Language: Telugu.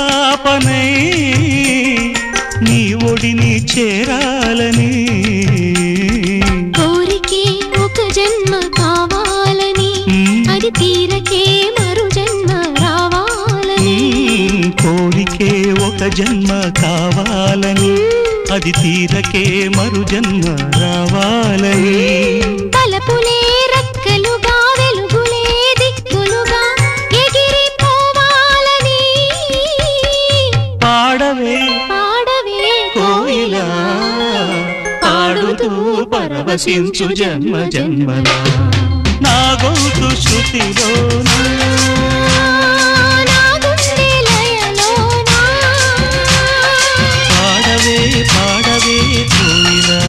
పాపనై నీ ఒడిని చేరాలని కోరికే ఒక జన్మ కావాలని అది తీరకే మరు జన్మ రావాలని కోరికే ఒక జన్మ కావాలని అది తీరకే మరు జన్మ రావాలని తలపులే రెక్కలుగా వెలుగులే దిక్కులుగా ఎగిరిపోవాలని పాడవే పాడవే కోయిలా పాడుతూ పరవశించు జన్మ జన్మలా నా గొంతు శృతిలోనా